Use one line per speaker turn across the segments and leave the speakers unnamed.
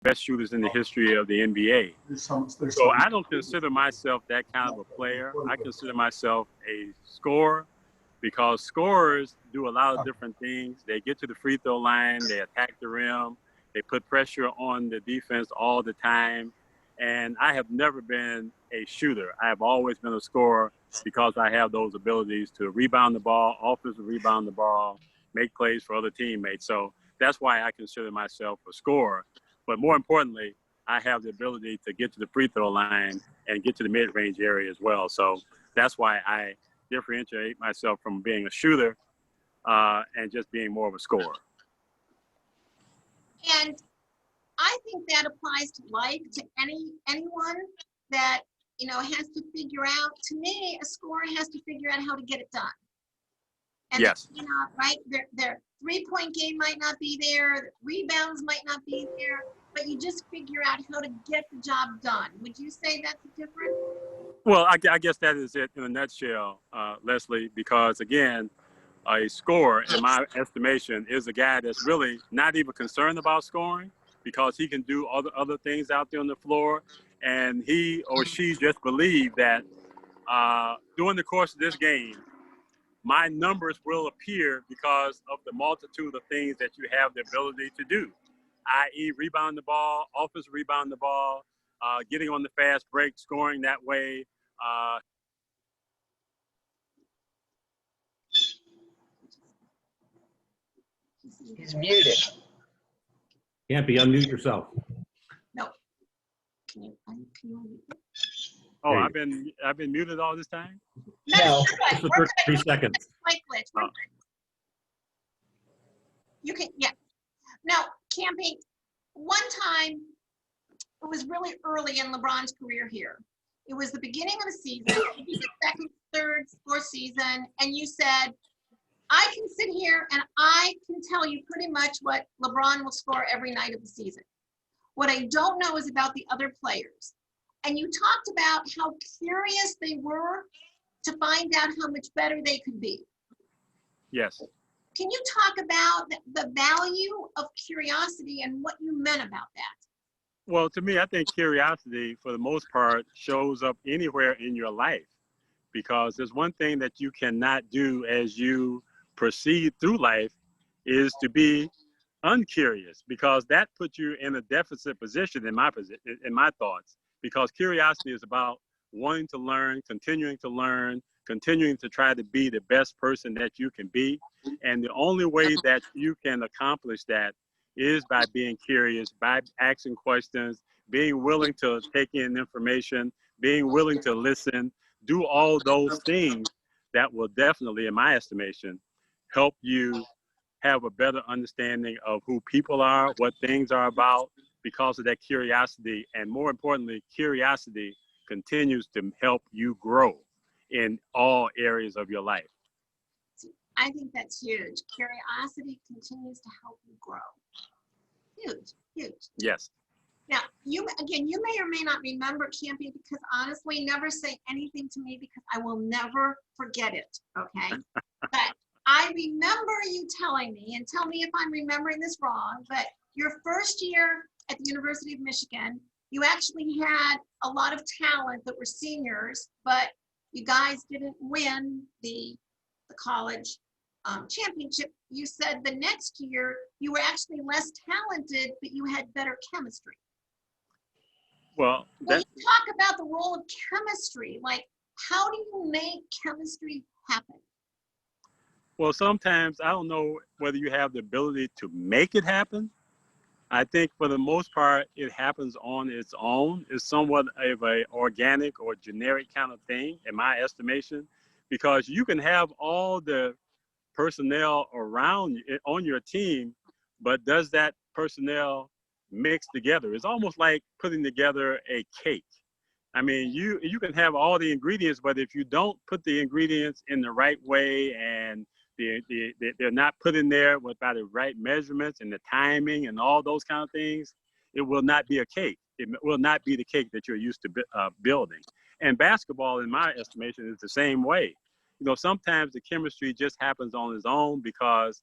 best shooters in the history of the NBA. So I don't consider myself that kind of a player. I consider myself a scorer because scorers do a lot of different things. They get to the free throw line, they attack the rim, they put pressure on the defense all the time. And I have never been a shooter. I have always been a scorer because I have those abilities to rebound the ball, offensive rebound the ball, make plays for other teammates. So that's why I consider myself a scorer. But more importantly, I have the ability to get to the free throw line and get to the mid-range area as well. So that's why I differentiate myself from being a shooter and just being more of a scorer.
And I think that applies to life, to anyone that, you know, has to figure out, to me, a scorer has to figure out how to get it done. And
yes.
You know, right? Their three-point game might not be there, the rebounds might not be there, but you just figure out how to get the job done. Would you say that's different?
Well, I guess that is it in a nutshell, Leslie, because again, a scorer, in my estimation, is a guy that's really not even concerned about scoring because he can do other things out there on the floor. And he or she just believe that during the course of this game, my numbers will appear because of the multitude of things that you have the ability to do, i.e. rebound the ball, offensive rebound the ball, getting on the fast break, scoring that way.
He's muted.
Campy, unmute yourself.
No. Can you unmute?
Oh, I've been muted all this time?
No.
Just for 30 seconds.
Slight glitch. You can, yeah. Now, Campy, one time, it was really early in LeBron's career here. It was the beginning of the season, the second, third, fourth season, and you said, I can sit here and I can tell you pretty much what LeBron will score every night of the season. What I don't know is about the other players. And you talked about how curious they were to find out how much better they could be.
Yes.
Can you talk about the value of curiosity and what you meant about that?
Well, to me, I think curiosity, for the most part, shows up anywhere in your life because there's one thing that you cannot do as you proceed through life is to be uncurious because that puts you in a deficit position in my thoughts. Because curiosity is about wanting to learn, continuing to try to be the best person that you can be. And the only way that you can accomplish that is by being curious, by asking questions, being willing to take in information, being willing to listen, do all those things that will definitely, in my estimation, help you have a better understanding of who people are, what things are about, because of that curiosity. And more importantly, curiosity continues to help you grow in all areas of your life.
I think that's huge. Curiosity continues to help you grow. Huge, huge.
Yes.
Now, you may or may not remember, Campy, because honestly, never say anything to me because I will never forget it, okay? But I remember you telling me, and tell me if I'm remembering this wrong, but your first year at the University of Michigan, you actually had a lot of talent that were seniors, but you guys didn't win the college championship. You said the next year you were actually less talented, but you had better chemistry.
Well,
you talk about the role of chemistry. Like, how do you make chemistry happen?
Well, sometimes I don't know whether you have the ability to make it happen. I think for the most part, it happens on its own. It's somewhat of a organic or generic kind of thing, in my estimation, because you can have all the personnel around you, on your team, but does that personnel mix together? It's almost like putting together a cake. I mean, you can have all the ingredients, but if you don't put the ingredients in the right way and they're not put in there by the right measurements and the timing and all those kind of things, it will not be a cake. It will not be the cake that you're used to building. And basketball, in my estimation, is the same way. You know, sometimes the chemistry just happens on its own because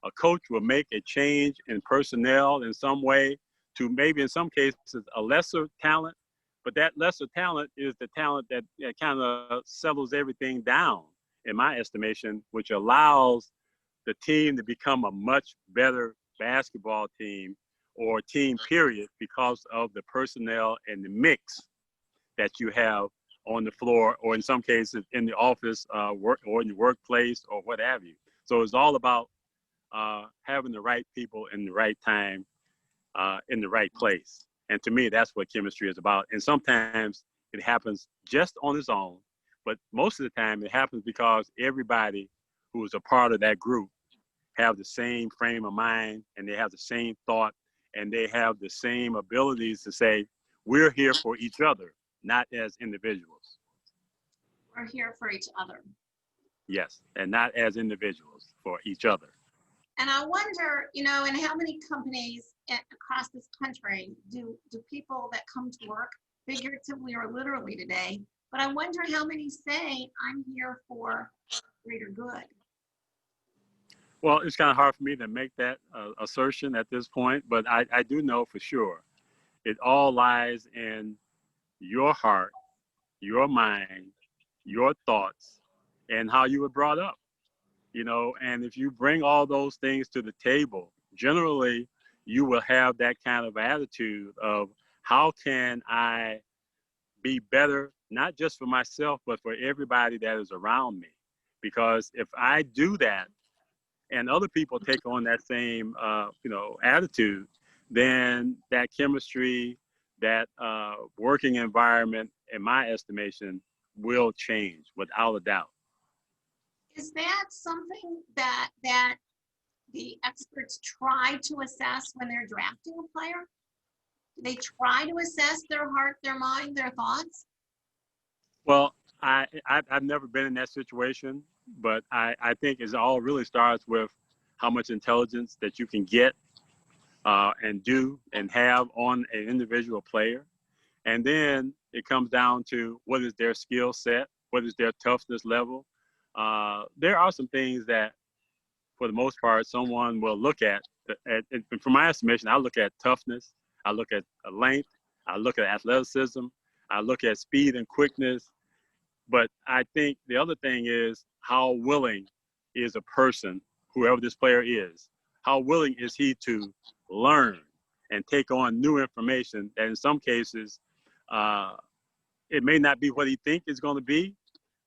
a coach will make a change in personnel in some way to maybe in some cases a lesser talent, but that lesser talent is the talent that kind of settles everything down, in my estimation, which allows the team to become a much better basketball team or team period because of the personnel and the mix that you have on the floor, or in some cases in the office, work, or in the workplace, or what have you. So it's all about having the right people in the right time, in the right place. And to me, that's what chemistry is about. And sometimes it happens just on its own, but most of the time it happens because everybody who is a part of that group have the same frame of mind, and they have the same thought, and they have the same abilities to say, we're here for each other, not as individuals.
We're here for each other.
Yes, and not as individuals, for each other.
And I wonder, you know, in how many companies across this country do people that come to work, figuratively or literally today, but I wonder how many say, I'm here for greater good.
Well, it's kind of hard for me to make that assertion at this point, but I do know for sure it all lies in your heart, your mind, your thoughts, and how you were brought up. You know, and if you bring all those things to the table, generally you will have that kind of attitude of, how can I be better, not just for myself, but for everybody that is around me? Because if I do that, and other people take on that same, attitude, then that chemistry, that working environment, in my estimation, will change without a doubt.
Is that something that the experts try to assess when they're drafting a player? Do they try to assess their heart, their mind, their thoughts?
Well, I've never been in that situation, but I think it all really starts with how much intelligence that you can get and do and have on an individual player. And then it comes down to what is their skill set, what is their toughness level. There are some things that, for the most part, someone will look at. From my estimation, I look at toughness, I look at length, I look at athleticism, I look at speed and quickness. But I think the other thing is, how willing is a person, whoever this player is, how willing is he to learn and take on new information that in some cases, it may not be what he thinks it's going to be,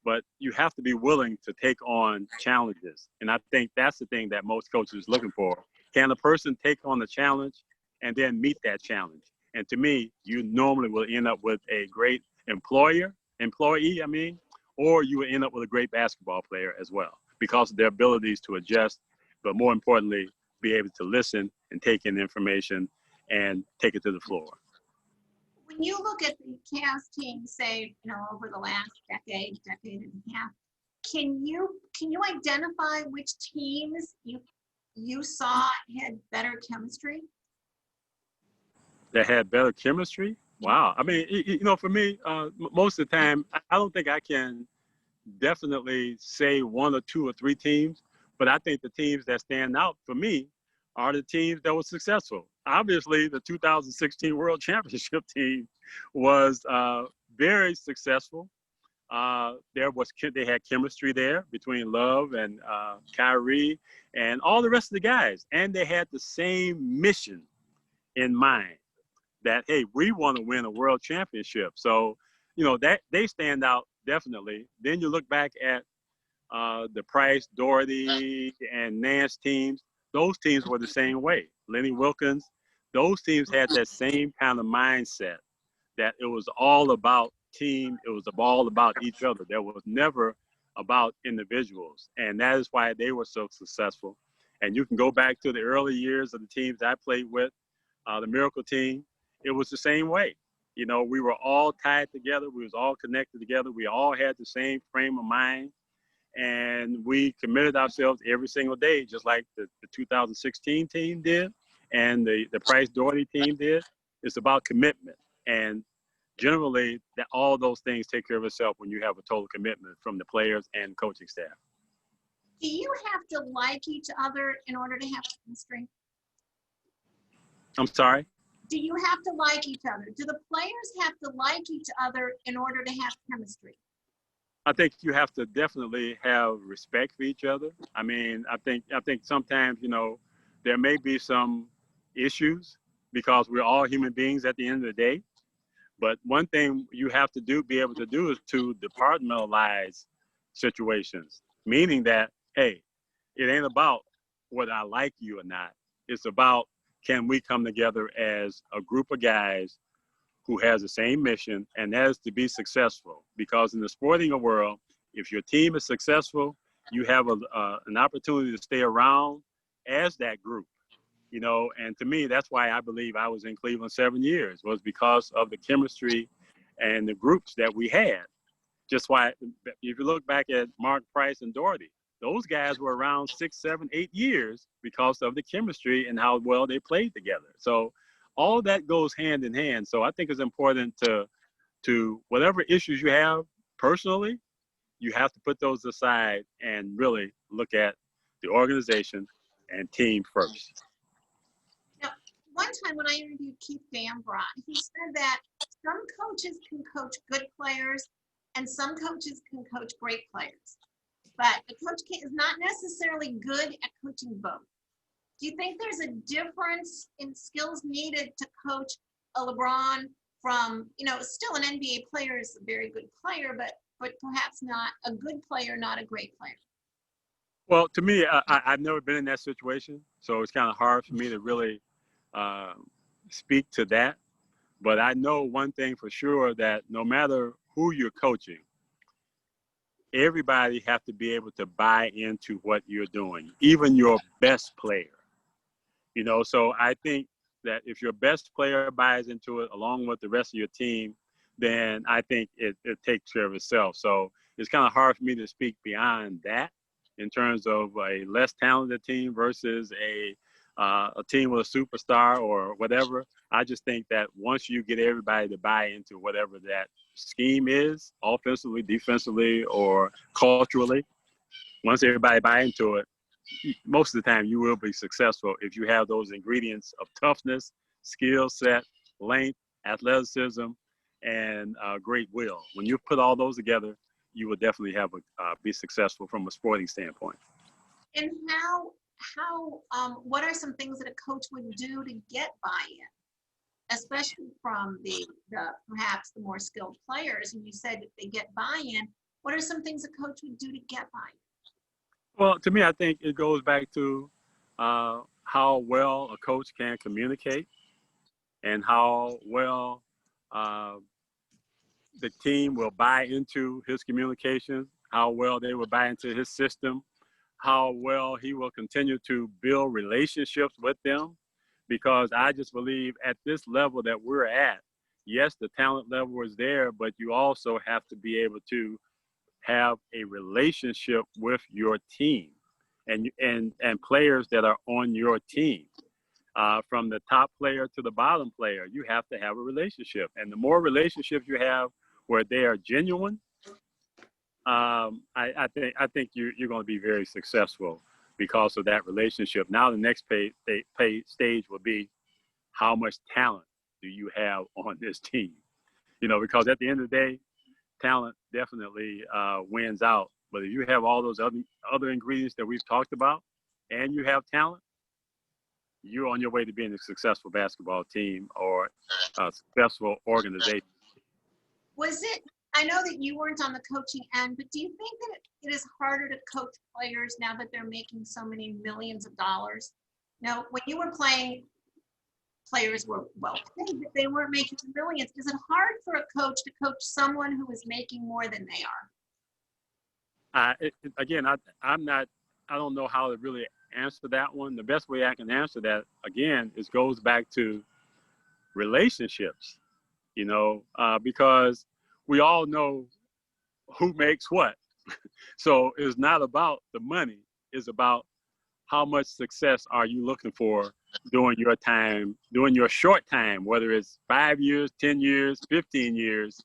but you have to be willing to take on challenges. And I think that's the thing that most coaches are looking for. Can a person take on the challenge and then meet that challenge? And to me, you normally will end up with a great employee, or you will end up with a great basketball player as well, because of their abilities to adjust, but more importantly, be able to listen and take in information and take it to the floor.
When you look at the Cavs team, say, over the last decade and a half, can you identify which teams you saw had better chemistry?
That had better chemistry? Wow. I mean, for me, most of the time, I don't think I can definitely say one or two or three teams, but I think the teams that stand out for me are the teams that were successful. Obviously, the 2016 World Championship team was very successful. They had chemistry there between Love and Kyrie and all the rest of the guys, and they had the same mission in mind, that, hey, we want to win a world championship. So, that they stand out definitely. Then you look back at the Price, Doherty, and Nance teams. Those teams were the same way. Lenny Wilkins, those teams had that same kind of mindset, that it was all about team. It was all about each other. There was never about individuals. And that is why they were so successful. And you can go back to the early years of the teams I played with, the Miracle team. It was the same way. We were all tied together. We was all connected together. We all had the same frame of mind. And we committed ourselves every single day, just like the 2016 team did and the Price Doherty team did. It's about commitment. And generally, all those things take care of itself when you have a total commitment from the players and coaching staff.
Do you have to like each other in order to have chemistry?
I'm sorry?
do you have to like each other? Do the players have to like each other in order to have chemistry?
I think you have to definitely have respect for each other. I mean, I think sometimes, you know, there may be some issues because we're all human beings at the end of the day. But one thing you have to be able to do is to departmentalize situations, meaning that, hey, it ain't about whether I like you or not. It's about, can we come together as a group of guys who has the same mission, and that is to be successful. Because in the sporting world, if your team is successful, you have an opportunity to stay around as that group. You know, and to me, that's why I believe I was in Cleveland 7 years, was because of the chemistry and the groups that we had. Just why, if you look back at Mark Price and Doherty, those guys were around 6, 7, 8 years because of the chemistry and how well they played together. So all that goes hand in hand. So I think it's important to whatever issues you have personally, you have to put those aside and really look at the organization and team first.
One time when I interviewed Keith Dambrot, he said that some coaches can coach good players and some coaches can coach great players. But a coach is not necessarily good at coaching both. Do you think there's a difference in skills needed to coach a LeBron from, you know, still an NBA player is a very good player, but perhaps not a good player, not a great player?
Well, to me, I've never been in that situation, so it's kind of hard for me to really speak to that. But I know one thing for sure, that no matter who you're coaching, everybody have to be able to buy into what you're doing, even your best player. You know, so I think that if your best player buys into it along with the rest of your team, then I think it takes care of itself. So it's kind of hard for me to speak beyond that in terms of a less talented team versus a team with a superstar or whatever. I just think that once you get everybody to buy into whatever that scheme is, offensively, defensively, or culturally, once everybody buy into it, most of the time you will be successful if you have those ingredients of toughness, skill set, length, athleticism, and great will. When you put all those together, you will definitely have be successful from a sporting standpoint.
And what are some things that a coach would do to get buy-in, especially from the perhaps the more skilled players? And you said if they get buy-in, what are some things a coach would do to get buy-in?
Well, to me, I think it goes back to how well a coach can communicate and how well the team will buy into his communication, how well they will buy into his system, how well he will continue to build relationships with them. Because I just believe at this level that we're at, yes, the talent level is there, but you also have to be able to have a relationship with your team and players that are on your team. From the top player to the bottom player, you have to have a relationship. And the more relationships you have where they are genuine, I think you're going to be very successful because of that relationship. Now the next stage will be, how much talent do you have on this team? You know, because at the end of the day, talent definitely wins out. But if you have all those other ingredients that we've talked about and you have talent, you're on your way to being a successful basketball team or a successful organization.
I know that you weren't on the coaching end, but do you think that it is harder to coach players now that they're making so many millions of dollars? Now, when you were playing, players were well paid, but they weren't making millions. Is it hard for a coach to coach someone who is making more than they are?
I don't know how to really answer that one. The best way I can answer that, again, goes back to relationships, you know, because we all know who makes what. So it's not about the money. It's about how much success are you looking for during your time, during your short time, whether it's 5 years, 10 years, 15 years.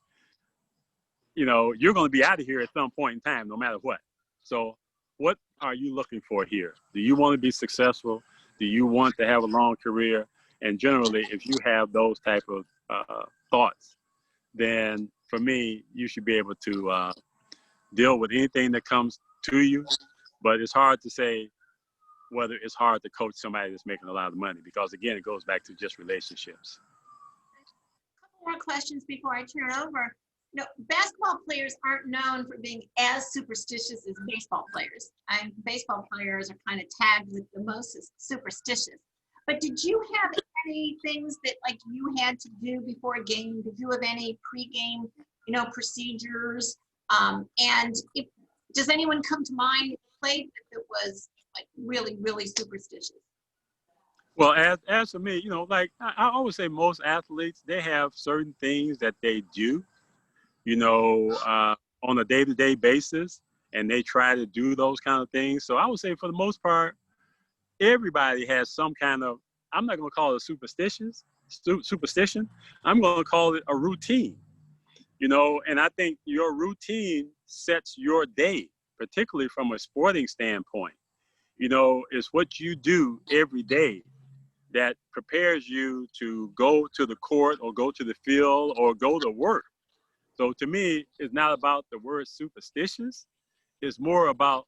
You know, you're going to be out of here at some point in time, no matter what. So what are you looking for here? Do you want to be successful? Do you want to have a long career? And generally, if you have those type of thoughts, then for me, you should be able to deal with anything that comes to you. But it's hard to say whether it's hard to coach somebody that's making a lot of money, because again, it goes back to just relationships.
A couple more questions before I turn it over. You know, basketball players aren't known for being as superstitious as baseball players. And baseball players are kind of tagged with the most superstitious. But did you have any things that like you had to do before a game? Did you have any pregame, you know, procedures? And if, does anyone come to mind who played that was like really, really superstitious?
Well, as for me, you know, like I always say, most athletes, they have certain things that they do, you know, on a day-to-day basis, and they try to do those kind of things. So I would say for the most part, everybody has some kind of, I'm not going to call it superstition. I'm going to call it a routine, you know, and I think your routine sets your day, particularly from a sporting standpoint. You know, it's what you do every day that prepares you to go to the court or go to the field or go to work. So to me, it's not about the word superstitious. It's more about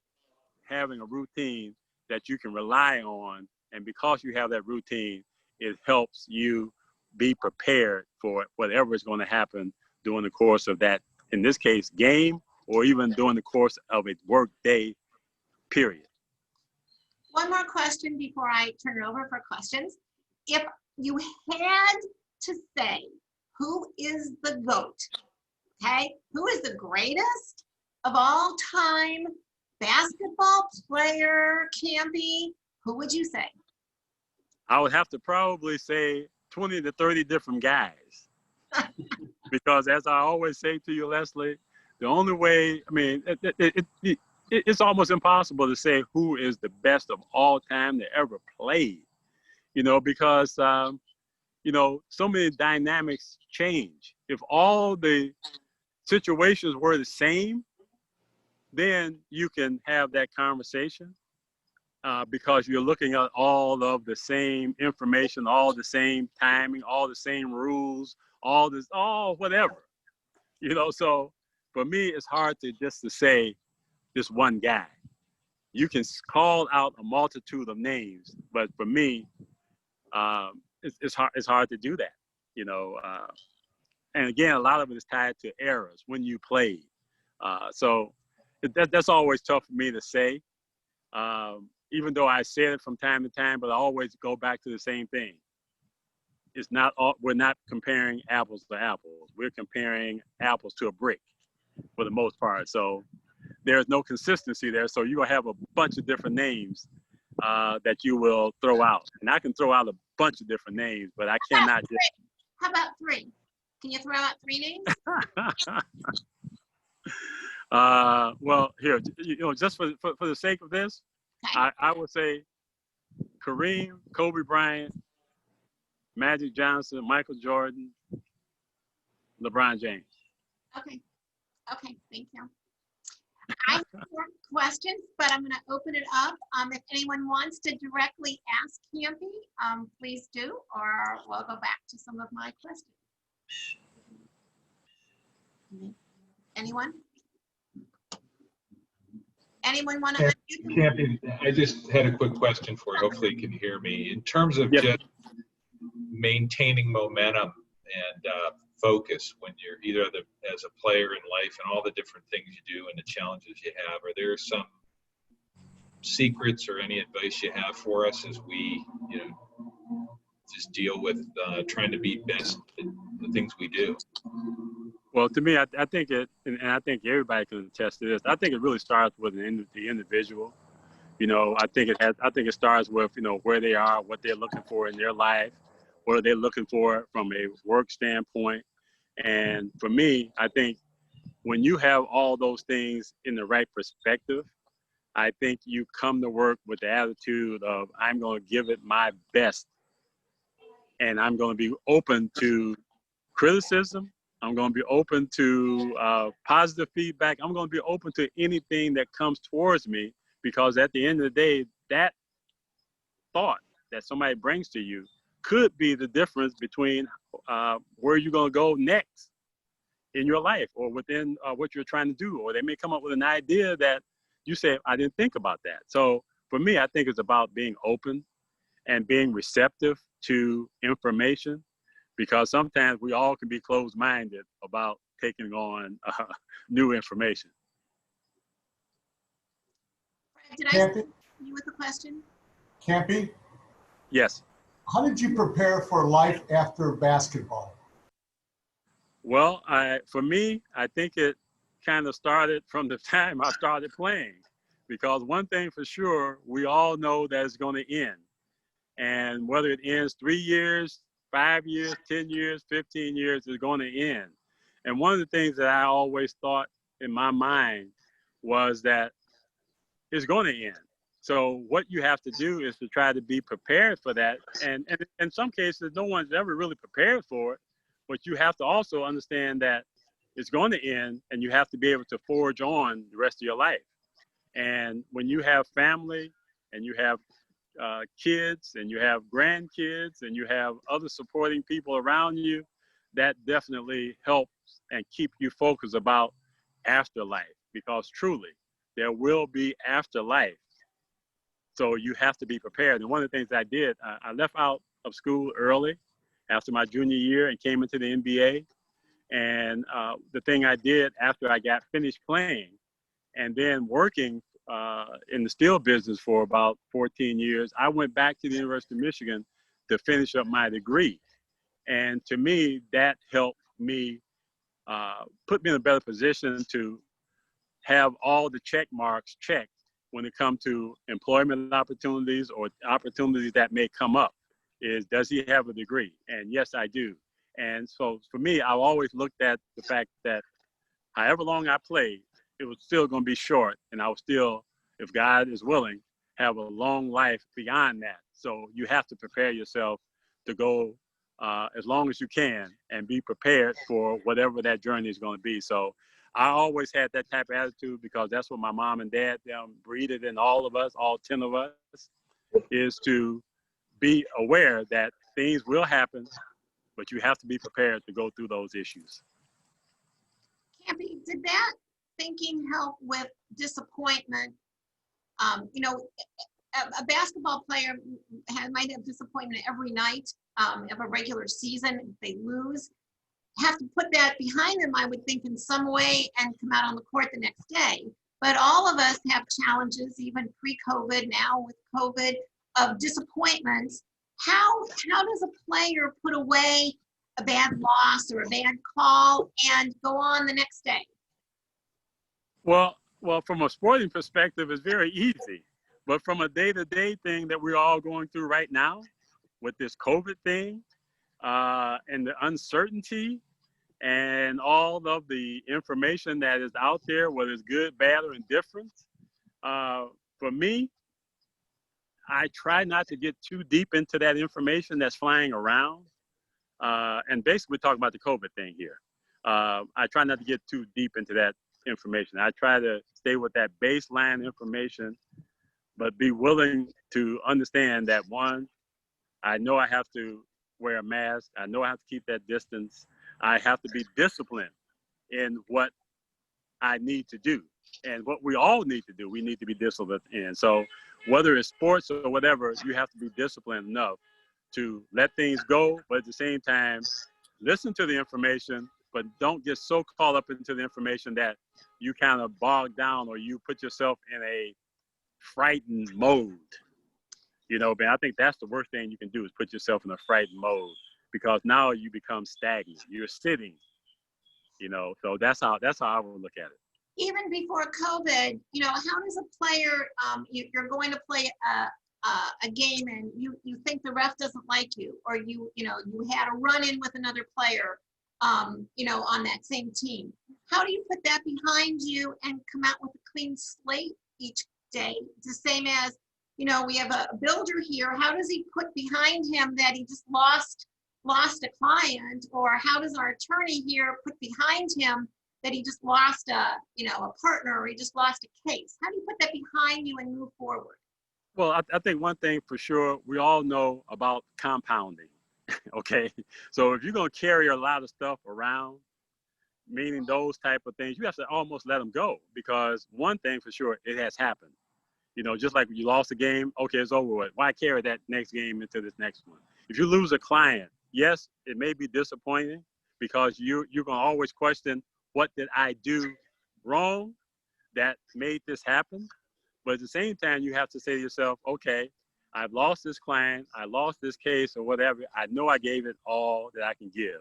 having a routine that you can rely on. And because you have that routine, it helps you be prepared for whatever is going to happen during the course of that, in this case, game, or even during the course of a work day, period.
One more question before I turn it over for questions. If you had to say who is the GOAT, okay? Who is the greatest of all time basketball player, Campy? Who would you say?
I would have to probably say 20 to 30 different guys. Because as I always say to you, Leslie, the only way, I mean, it's almost impossible to say who is the best of all time that ever played, you know, because, you know, so many dynamics change. If all the situations were the same, then you can have that conversation. Because you're looking at all of the same information, all the same timing, all the same rules, all whatever, you know. So for me, it's hard to just to say this one guy. You can call out a multitude of names, but for me, it's hard to do that, you know. And again, a lot of it is tied to eras when you played. So that's always tough for me to say. Even though I say it from time to time, but I always go back to the same thing. It's not all, we're not comparing apples to apples. We're comparing apples to a brick for the most part. So there's no consistency there. So you're going to have a bunch of different names that you will throw out. And I can throw out a bunch of different names, but I cannot just.
How about three? Can you throw out three names?
Well, here, you know, just for the sake of this,
Okay.
I would say Kareem, Kobe Bryant, Magic Johnson, Michael Jordan, LeBron James.
Okay. Okay. Thank you. I have more questions, but I'm going to open it up. If anyone wants to directly ask Campy, please do, or we'll go back to some of my questions. Anyone? Anyone want to unmute?
Campy, I just had a quick question for you. Hopefully you can hear me. In terms of
Yep.
just maintaining momentum and focus when you're either as a player in life and all the different things you do and the challenges you have, are there some secrets or any advice you have for us as we, you know, just deal with trying to be best at the things we do?
Well, to me, I think it, and I think everybody can attest to this. I think it really starts with the individual. You know, I think it starts with, you know, where they are, what they're looking for in their life, what are they looking for from a work standpoint. And for me, I think when you have all those things in the right perspective, I think you come to work with the attitude of, I'm going to give it my best, and I'm going to be open to criticism. I'm going to be open to positive feedback. I'm going to be open to anything that comes towards me, because at the end of the day, that thought that somebody brings to you could be the difference between where you're going to go next in your life or within what you're trying to do. Or they may come up with an idea that you say, I didn't think about that. So for me, I think it's about being open and being receptive to information, because sometimes we all can be closed-minded about taking on new information.
Fred, did I
Campy,
see you with a question?
Campy,
Yes.
how did you prepare for life after basketball?
Well, for me, I think it kind of started from the time I started playing, because one thing for sure, we all know that it's going to end. And whether it ends 3 years, 5 years, 10 years, 15 years, it's going to end. And one of the things that I always thought in my mind was that it's going to end. So what you have to do is to try to be prepared for that. And in some cases, no one's ever really prepared for it, but you have to also understand that it's going to end, and you have to be able to forge on the rest of your life. And when you have family and you have kids and you have grandkids and you have other supporting people around you, that definitely helps and keep you focused about afterlife, because truly there will be afterlife. So you have to be prepared. And one of the things I did, I left out of school early after my junior year and came into the NBA. And the thing I did after I got finished playing and then working in the steel business for about 14 years, I went back to the University of Michigan to finish up my degree. And to me, that helped me, put me in a better position to have all the check marks checked when it comes to employment opportunities or opportunities that may come up. Is, does he have a degree? And yes, I do. And so for me, I've always looked at the fact that however long I played, it was still going to be short, and I will still, if God is willing, have a long life beyond that. So you have to prepare yourself to go as long as you can and be prepared for whatever that journey is going to be. So I always had that type of attitude, because that's what my mom and dad breeded in all of us, all 10 of us, is to be aware that things will happen, but you have to be prepared to go through those issues.
Campy, did that thinking help with disappointment? You know, a basketball player might have disappointment every night of a regular season. If they lose, have to put that behind them, I would think, in some way, and come out on the court the next day. But all of us have challenges, even pre-COVID, now with COVID, of disappointments. How does a player put away a bad loss or a bad call and go on the next day?
Well, from a sporting perspective, it's very easy. But from a day-to-day thing that we're all going through right now with this COVID thing and the uncertainty and all of the information that is out there, whether it's good, bad, or indifferent, for me, I try not to get too deep into that information that's flying around. And basically, we're talking about the COVID thing here. I try not to get too deep into that information. I try to stay with that baseline information, but be willing to understand that, one, I know I have to wear a mask. I know I have to keep that distance. I have to be disciplined in what I need to do. And what we all need to do, we need to be disciplined in. So whether it's sports or whatever, you have to be disciplined enough to let things go, but at the same time, listen to the information, but don't get so caught up into the information that you kind of bog down or you put yourself in a frightened mode. You know, man, I think that's the worst thing you can do, is put yourself in a frightened mode, because now you become stagnant. You're sitting, you know, so that's how I would look at it.
Even before COVID, you know, how does a player, you're going to play a game and you think the ref doesn't like you, or you had a run-in with another player, you know, on that same team. How do you put that behind you and come out with a clean slate each day? It's the same as, you know, we have a builder here. How does he put behind him that he just lost a client? Or how does our attorney here put behind him that he just lost a partner, or he just lost a case? How do you put that behind you and move forward?
Well, I think one thing for sure, we all know about compounding. Okay. So if you're going to carry a lot of stuff around, meaning those type of things, you have to almost let them go, because one thing for sure, it has happened. You know, just like you lost a game, okay, it's over with. Why carry that next game into this next one? If you lose a client, yes, it may be disappointing, because you're going to always question, what did I do wrong that made this happen? But at the same time, you have to say to yourself, okay, I've lost this client, I lost this case or whatever. I know I gave it all that I can give.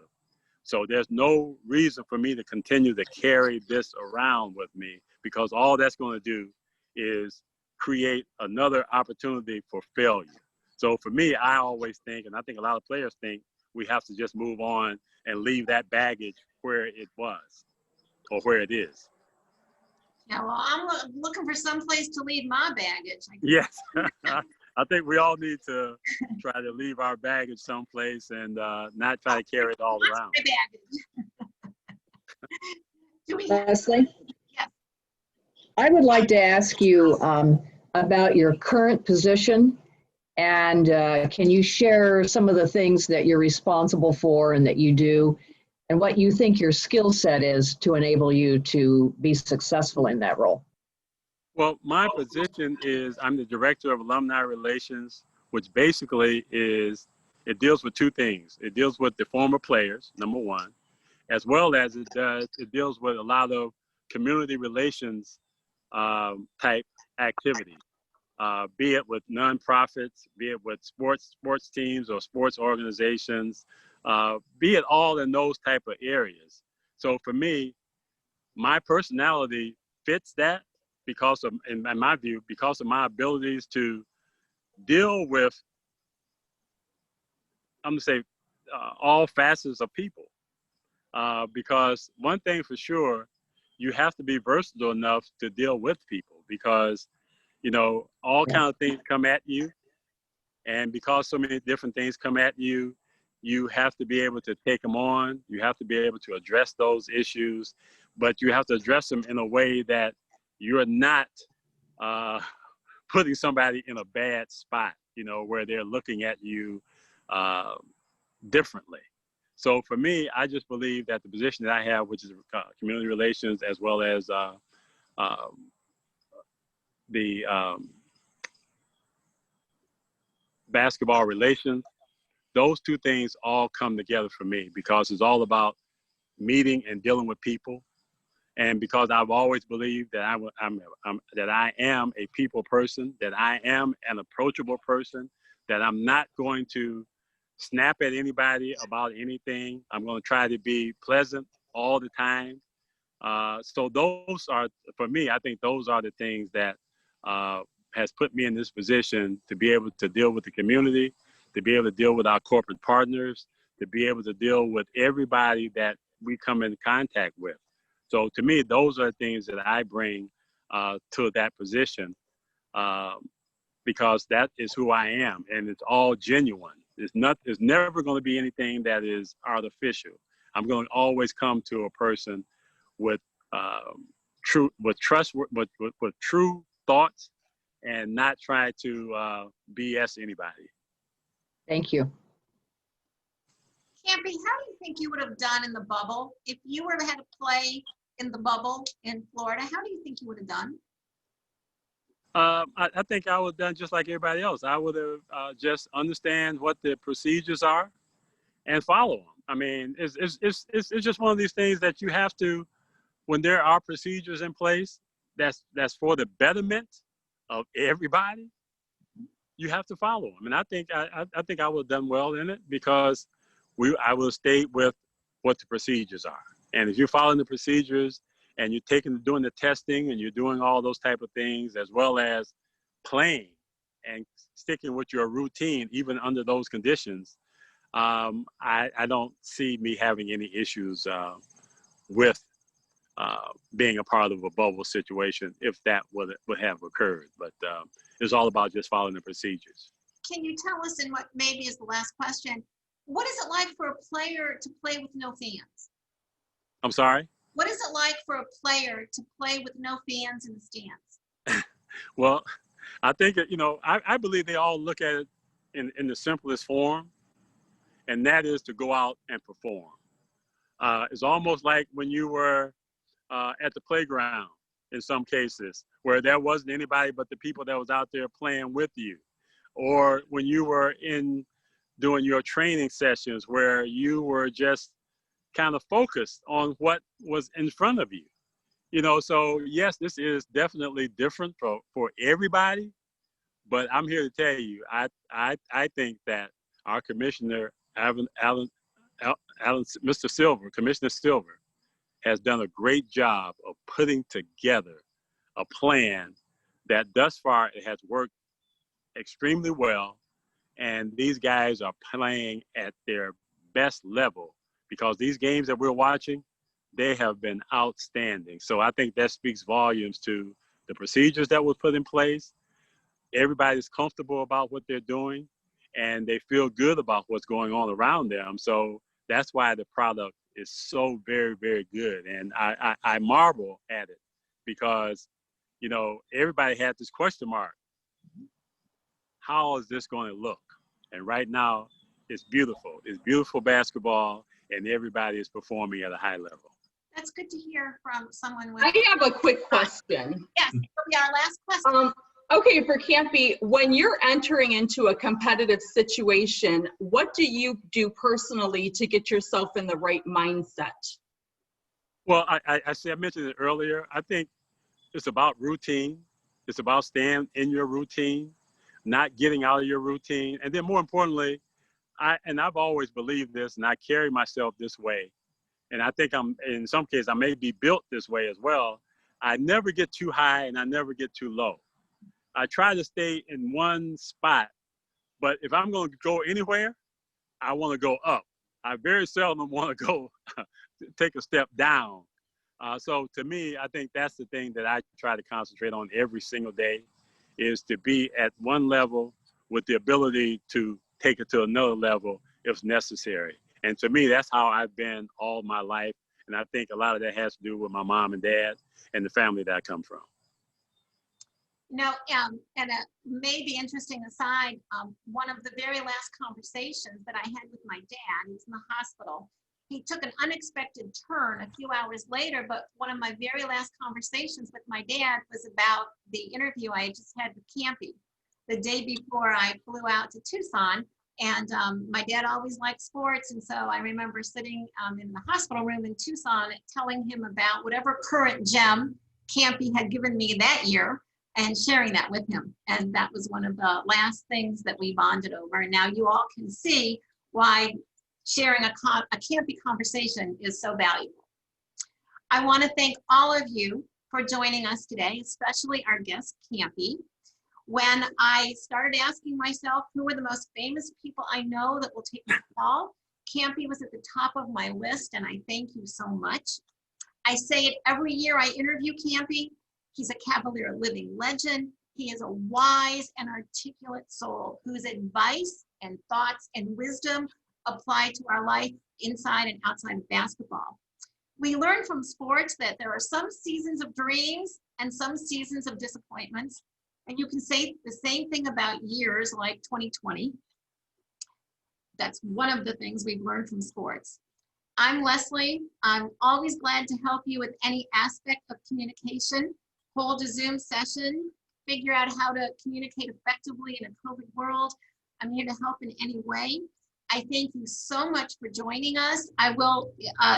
So there's no reason for me to continue to carry this around with me, because all that's going to do is create another opportunity for failure. So for me, I always think, and I think a lot of players think, we have to just move on and leave that baggage where it was or where it is.
Yeah, well, I'm looking for some place to leave my baggage.
Yes. I think we all need to try to leave our baggage someplace and not try to carry it all around.
My baggage. Do we
Leslie,
Yes.
I would like to ask you about your current position, and can you share some of the things that you're responsible for and that you do, and what you think your skill set is to enable you to be successful in that role?
Well, my position is I'm the director of alumni relations, which basically is, it deals with two things. It deals with the former players, number one, as well as it deals with a lot of community relations type activities, be it with nonprofits, be it with sports teams or sports organizations, be it all in those type of areas. So for me, my personality fits that, because of, in my view, because of my abilities to deal with, I'm gonna say, all facets of people. Because one thing for sure, you have to be versatile enough to deal with people, because, you know, all
Yeah.
kind of things come at you. And because so many different things come at you, you have to be able to take them on. You have to be able to address those issues, but you have to address them in a way that you're not putting somebody in a bad spot, you know, where they're looking at you uh, differently. So for me, I just believe that the position that I have, which is community relations, as well as um, the basketball relations, those two things all come together for me, because it's all about meeting and dealing with people. And because I've always believed that that I am a people person, that I am an approachable person, that I'm not going to snap at anybody about anything. I'm going to try to be pleasant all the time. So those are, for me, I think those are the things that has put me in this position to be able to deal with the community, to be able to deal with our corporate partners, to be able to deal with everybody that we come in contact with. So to me, those are things that I bring to that position, because that is who I am, and it's all genuine. It's never going to be anything that is artificial. I'm going to always come to a person with with true thoughts, and not try to BS anybody.
Thank you.
Campy, how do you think you would have done in the bubble? If you were to have to play in the bubble in Florida, how do you think you would have done?
I think I would have done just like everybody else. I would have just understand what the procedures are and follow them. I mean, it's just one of these things that you have to, when there are procedures in place that's for the betterment of everybody, you have to follow them. And I think I would have done well in it, because I will stay with what the procedures are. And if you're following the procedures and you're doing the testing and you're doing all those type of things, as well as playing and sticking with your routine, even under those conditions, I don't see me having any issues with being a part of a bubble situation if that would have occurred. But it's all about just following the procedures.
Can you tell us, in what maybe is the last question, what is it like for a player to play with no fans?
I'm sorry?
What is it like for a player to play with no fans in the stands?
Well, I think, you know, I believe they all look at it in the simplest form. and that is to go out and perform. It's almost like when you were at the playground in some cases, where there wasn't anybody but the people that was out there playing with you, or when you were in doing your training sessions where you were just kind of focused on what was in front of you. You know, so yes, this is definitely different for everybody, but I'm here to tell you, I think that our commissioner, Mr. Silver, Commissioner Silver, has done a great job of putting together a plan that thus far it has worked extremely well. And these guys are playing at their best level because these games that we're watching, they have been outstanding. So I think that speaks volumes to the procedures that was put in place. Everybody's comfortable about what they're doing and they feel good about what's going on around them. So that's why the product is so very, very good. And I marvel at it because, you know, everybody had this question mark. How is this going to look? And right now, it's beautiful. It's beautiful basketball, and everybody is performing at a high level.
That's good to hear from someone with.
I have a quick question.
Yes, it'll be our last question.
Okay, for Campy, when you're entering into a competitive situation, what do you do personally to get yourself in the right mindset?
Well, I mentioned it earlier. I think it's about routine. It's about staying in your routine, not getting out of your routine. And then more importantly, I've always believed this, and I carry myself this way. And I think in some cases, I may be built this way as well. I never get too high and I never get too low. I try to stay in one spot, but if I'm going to go anywhere, I want to go up. I very seldom want to go take a step down. So to me, I think that's the thing that I try to concentrate on every single day, is to be at one level with the ability to take it to another level if necessary. And to me, that's how I've been all my life. And I think a lot of that has to do with my mom and dad and the family that I come from.
No, and a maybe interesting aside, one of the very last conversations that I had with my dad, he's in the hospital, he took an unexpected turn a few hours later, but one of my very last conversations with my dad was about the interview I just had with Campy the day before I flew out to Tucson. And my dad always liked sports. And so I remember sitting in the hospital room in Tucson telling him about whatever current gem Campy had given me that year and sharing that with him. And that was one of the last things that we bonded over. And now you all can see why sharing a Campy conversation is so valuable. I want to thank all of you for joining us today, especially our guest, Campy. When I started asking myself who are the most famous people I know that will take my call, Campy was at the top of my list, and I thank you so much. I say it every year I interview Campy. He's a Cavalier Living Legend. He is a wise and articulate soul whose advice and thoughts and wisdom apply to our life inside and outside of basketball. We learn from sports that there are some seasons of dreams and some seasons of disappointments. And you can say the same thing about years like 2020. That's one of the things we've learned from sports. I'm Leslie. I'm always glad to help you with any aspect of communication. Hold a Zoom session, figure out how to communicate effectively in a COVID world. I'm here to help in any way. I thank you so much for joining us. I will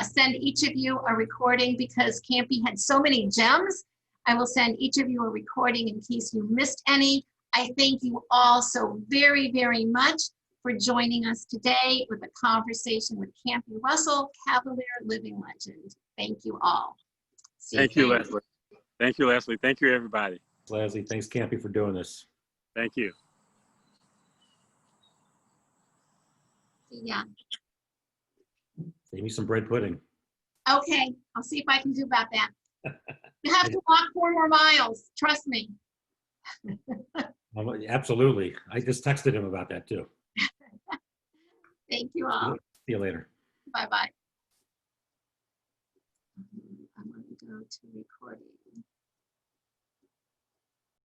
send each of you a recording because Campy had so many gems. I will send each of you a recording in case you missed any. I thank you all so very, very much for joining us today with a conversation with Campy Russell, Cavalier Living Legend. Thank you all.
Thank you, Leslie. Thank you, Leslie. Thank you, everybody.
Leslie, thanks, Campy, for doing this.
Thank you.
Yeah.
Save me some bread pudding.
Okay, I'll see if I can do about that. You have to walk 4 more miles, trust me.
Absolutely. I just texted him about that too.
Thank you all.
See you later.
Bye-bye. I'm going to go to recording.